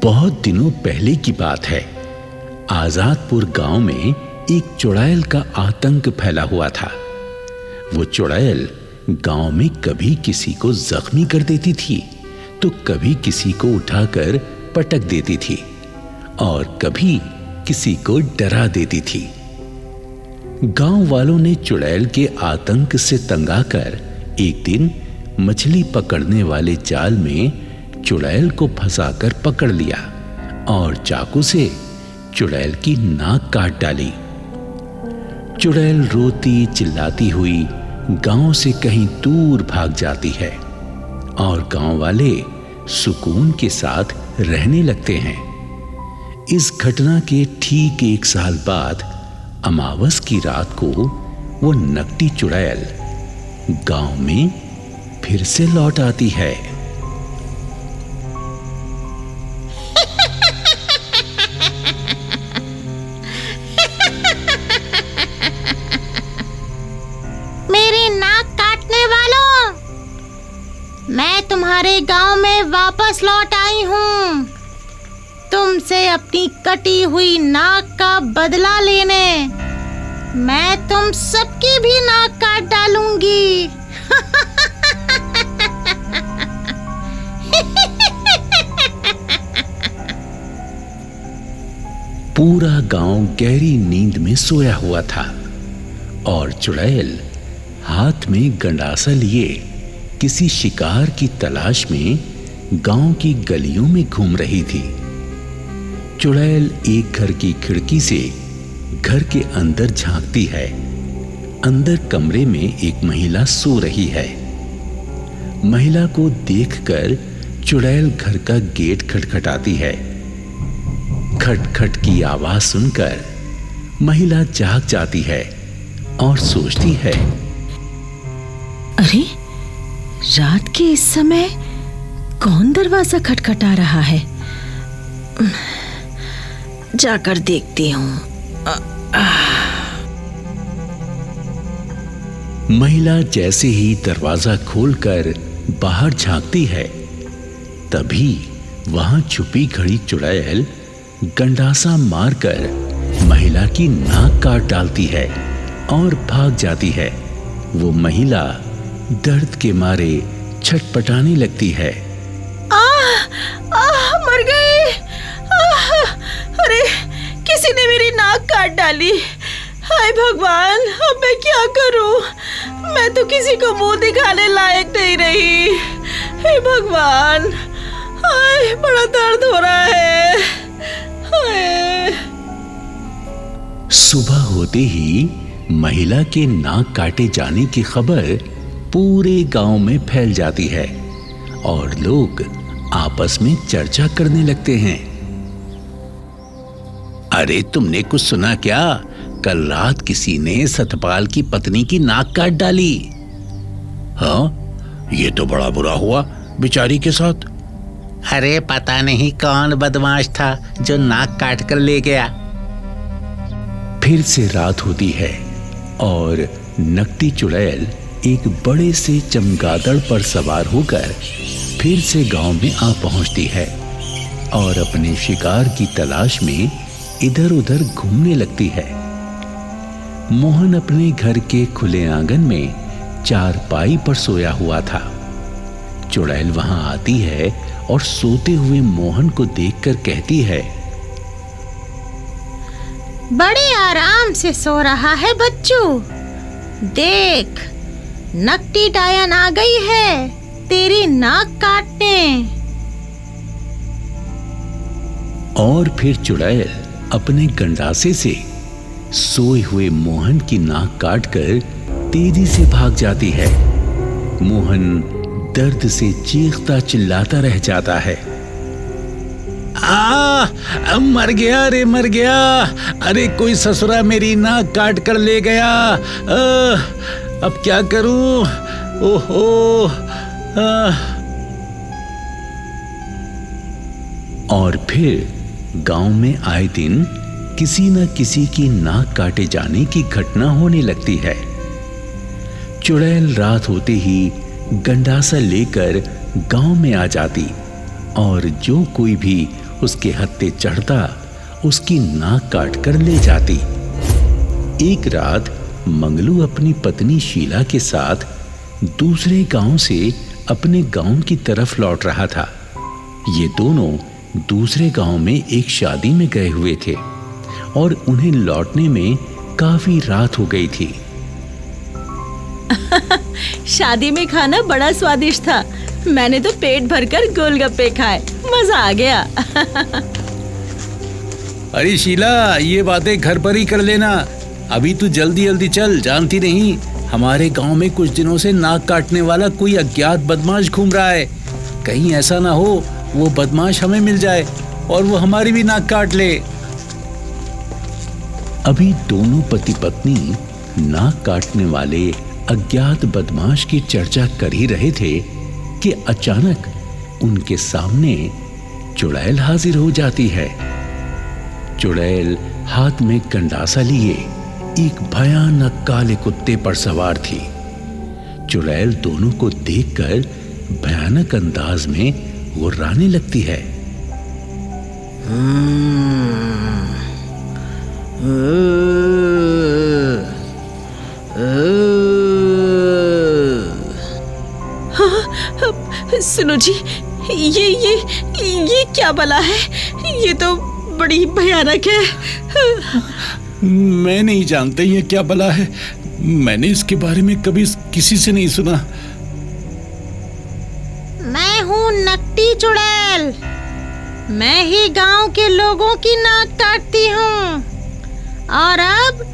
बहुत दिनों पहले की बात है। आजादपुर गांव में एक चुड़ैल का आतंक फैला हुआ था। वो चुड़ैल गांव में कभी किसी को जख्मी कर देती थी तो कभी किसी को उठाकर पटक देती थी और कभी किसी को डरा देती थी। गांव वालों ने चुड़ैल के आतंक से तंग आकर एक दिन मछली पकड़ने वाले जाल में चुड़ैल को फंसाकर पकड़ लिया और चाकू से चुड़ैल की नाक काट डाली। चुड़ैल रोती चिल्लाती हुई गांव से कहीं दूर भाग जाती है और गांव वाले सुकून के साथ रहने लगते हैं। इस घटना के ठीक 1 साल बाद अमावस की रात को वो नकटी चुड़ैल गांव में फिर से लौट आती है। मेरी नाक काटने वालों, मैं तुम्हारे गांव में वापस लौट आई हूं, तुमसे अपनी कटी हुई नाक का बदला लेने। मैं तुम सबकी भी नाक काट डालूंगी। पूरा गांव गहरी नींद में सोया हुआ था और चुड़ैल हाथ में गंडासा लिए किसी शिकार की तलाश में गांव की गलियों में घूम रही थी। चुड़ैल एक घर की खिड़की से घर के अंदर झांकती है। अंदर कमरे में एक महिला सो रही है। महिला को देखकर चुड़ैल घर का गेट खटखटाती है। खटखट की आवाज सुनकर महिला जाग जाती है और सोचती है, अरे, रात के इस समय कौन दरवाजा खटखटा रहा है? जाकर देखती हूँ। महिला जैसे ही दरवाजा खोलकर बाहर झांकती है, तभी वहां छुपी खड़ी चुड़ैल गंडासा मारकर महिला की नाक काट डालती है और भाग जाती है। वो महिला दर्द के मारे छटपटाने लगती है। मर गई। अरे, किसी ने मेरी नाक काट डाली। हाय भगवान, अब मैं क्या करूं? मैं तो किसी को मुंह दिखाने लायक नहीं रही। हे भगवान, हाय, बड़ा दर्द हो रहा है। हाय। सुबह होते ही महिला के नाक काटे जाने की खबर पूरे गांव में फैल जाती है और लोग आपस में चर्चा करने लगते हैं। अरे, तुमने कुछ सुना क्या? कल रात किसी ने सतपाल की पत्नी की नाक काट डाली। हाँ, ये तो बड़ा बुरा हुआ बेचारी के साथ। अरे, पता नहीं कौन बदमाश था जो नाक काट कर ले गया। फिर से रात होती है और नकटी चुड़ैल एक बड़े से चमगादड़ पर सवार होकर फिर से गांव में आ पहुंचती है और अपने शिकार की तलाश में इधर उधर घूमने लगती है। मोहन अपने घर के खुले आंगन में चारपाई पर सोया हुआ था। चुड़ैल वहां आती है और सोते हुए मोहन को देखकर कहती है, बड़े आराम से सो रहा है बच्चू। देख, नकटी डायन आ गई है तेरी नाक काटने। और फिर चुड़ैल अपने गंडासे से सोए हुए मोहन की नाक काटकर तेजी से भाग जाती है। मोहन दर्द से चीखता चिल्लाता रह जाता है। मर गया रे, मर गया। अरे, कोई ससुरा मेरी नाक काट कर ले गया। अब क्या करूं? ओहो। और फिर गांव में आए दिन किसी न किसी की नाक काटे जाने की घटना होने लगती है। चुड़ैल रात होते ही गंडासा लेकर गांव में आ जाती और जो कोई भी उसके हत्थे चढ़ता उसकी नाक काट कर ले जाती। एक रात मंगलू अपनी पत्नी शीला के साथ दूसरे गांव से अपने गांव की तरफ लौट रहा था। ये दोनों दूसरे गांव में एक शादी में गए हुए थे और उन्हें लौटने में काफी रात हो गई थी। शादी में खाना बड़ा स्वादिष्ट था। मैंने तो पेट भरकर गोलगप्पे खाए, मजा आ गया। अरे शीला, ये बातें घर पर ही कर लेना। अभी तू जल्दी जल्दी चल। जानती नहीं, हमारे गांव में कुछ दिनों से नाक काटने वाला कोई अज्ञात बदमाश घूम रहा है। कहीं ऐसा ना हो वो बदमाश हमें मिल जाए और वो हमारी भी नाक काट ले। अभी दोनों पति पत्नी नाक काटने वाले अज्ञात बदमाश की चर्चा कर ही रहे थे कि अचानक उनके सामने चुड़ैल हाजिर हो जाती है। चुड़ैल हाथ में गंडासा लिए एक भयानक काले कुत्ते पर सवार थी। चुड़ैल दोनों को देखकर भयानक अंदाज में गुर्राने लगती है। सुनो जी, ये क्या बला है? ये तो बड़ी भयानक है। मैं नहीं जानता ये क्या बला है। मैंने इसके बारे में कभी किसी से नहीं सुना। मैं हूँ नकटी चुड़ैल। मैं ही गांव के लोगों की नाक काटती हूँ और अब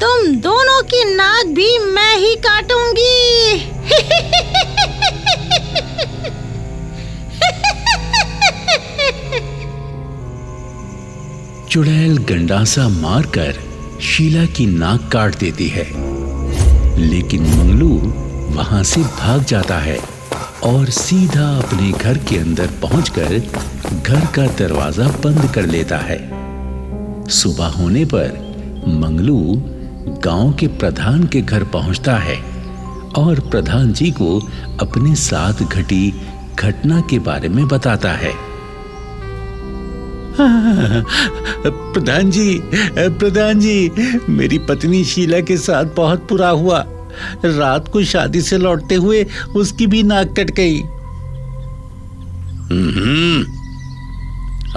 तुम दोनों की नाक भी मैं ही काटूंगी। चुड़ैल गंडासा मारकर शीला की नाक काट देती है, लेकिन मंगलू वहां से भाग जाता है और सीधा अपने घर के अंदर पहुंचकर घर का दरवाजा बंद कर लेता है। सुबह होने पर मंगलू गांव के प्रधान के घर पहुंचता है और प्रधान जी को अपने साथ घटी घटना के बारे में बताता है। प्रधान जी, मेरी पत्नी शीला के साथ बहुत बुरा हुआ। रात को शादी से लौटते हुए उसकी भी नाक कट गई।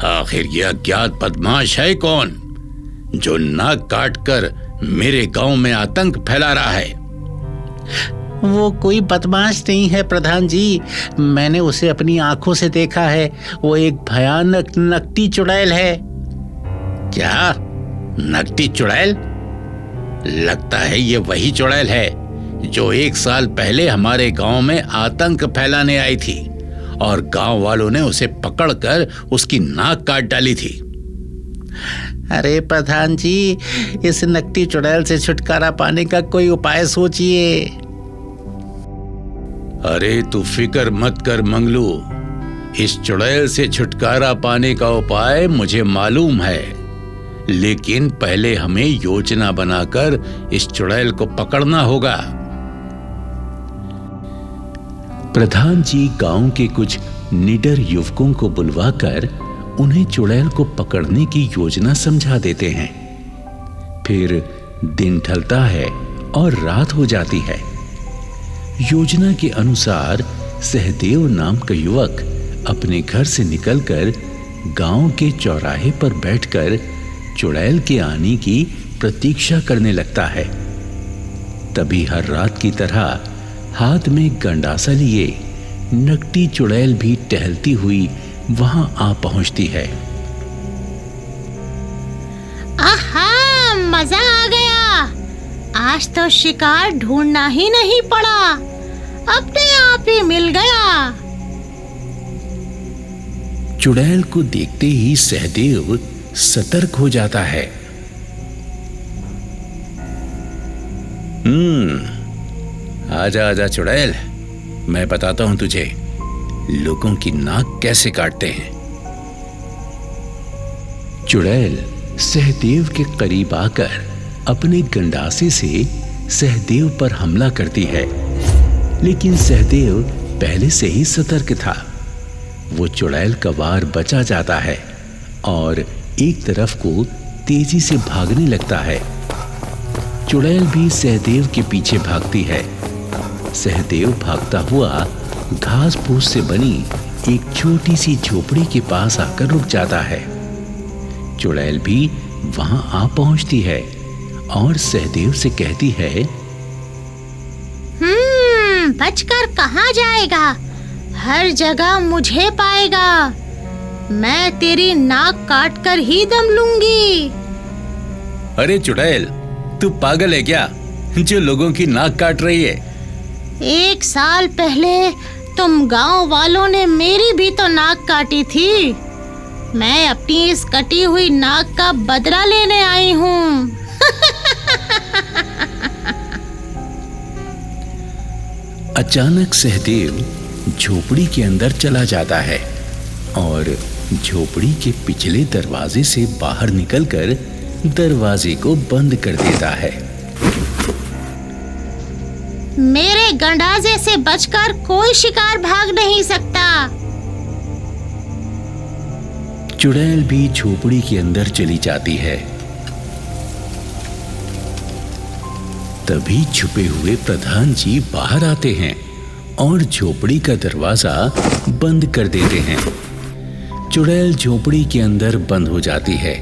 आखिर यह अज्ञात बदमाश है कौन जो नाक काट कर मेरे गांव में आतंक फैला रहा है? वो कोई बदमाश नहीं है प्रधान जी, मैंने उसे अपनी आंखों से देखा है। वो एक भयानक नकटी चुड़ैल है। क्या? नकटी चुड़ैल? लगता है ये वही चुड़ैल है जो 1 साल पहले हमारे गांव में आतंक फैलाने आई थी और गांव वालों ने उसे पकड़कर उसकी नाक काट डाली थी। अरे प्रधान जी, इस नकटी चुड़ैल से छुटकारा पाने का कोई उपाय सोचिए। अरे तू फिक्र मत कर मंगलू, इस चुड़ैल से छुटकारा पाने का उपाय मुझे मालूम है, लेकिन पहले हमें योजना बनाकर इस चुड़ैल को पकड़ना होगा। प्रधान जी गांव के कुछ निडर युवकों को बुलवाकर उन्हें चुड़ैल को पकड़ने की योजना समझा देते हैं। फिर दिन ढलता है और रात हो जाती है। योजना के अनुसार सहदेव नाम का युवक अपने घर से निकलकर गांव के चौराहे पर बैठकर चुड़ैल के आने की प्रतीक्षा करने लगता है। तभी हर रात की तरह हाथ में गंडासा लिए नकटी चुड़ैल भी टहलती हुई वहां आ पहुंचती है। आहा, मजा आ गया। आज तो शिकार ढूंढना ही नहीं पड़ा, अपने आप ही मिल गया। चुड़ैल को देखते ही सहदेव सतर्क हो जाता है। आजा आजा चुड़ैल, मैं बताता हूं तुझे लोगों की नाक कैसे काटते हैं। चुड़ैल सहदेव के करीब आकर अपने गंडासे से सहदेव पर हमला करती है, लेकिन सहदेव पहले से ही सतर्क था। वो चुड़ैल का वार बचा जाता है और एक तरफ को तेजी से भागने लगता है। चुड़ैल भी सहदेव के पीछे भागती है। सहदेव भागता हुआ घास फूस से बनी एक छोटी सी झोपड़ी के पास आकर रुक जाता है। चुड़ैल भी वहां आ पहुंचती है और सहदेव से कहती है, बचकर कहाँ जाएगा? हर जगह मुझे पाएगा। मैं तेरी नाक काट कर ही दम लूंगी। अरे चुड़ैल, तू पागल है क्या जो लोगों की नाक काट रही है? 1 साल पहले तुम गांव वालों ने मेरी भी तो नाक काटी थी। मैं अपनी इस कटी हुई नाक का बदला लेने आई हूँ। अचानक सहदेव झोपड़ी के अंदर चला जाता है और झोपड़ी के पिछले दरवाजे से बाहर निकलकर दरवाजे को बंद कर देता है। मेरे गंडाजे से बचकर कोई शिकार भाग नहीं सकता। चुड़ैल भी झोपड़ी के अंदर चली जाती है। तभी छुपे हुए प्रधान जी बाहर आते हैं और झोपड़ी का दरवाजा बंद कर देते हैं। चुड़ैल झोपड़ी के अंदर बंद हो जाती है।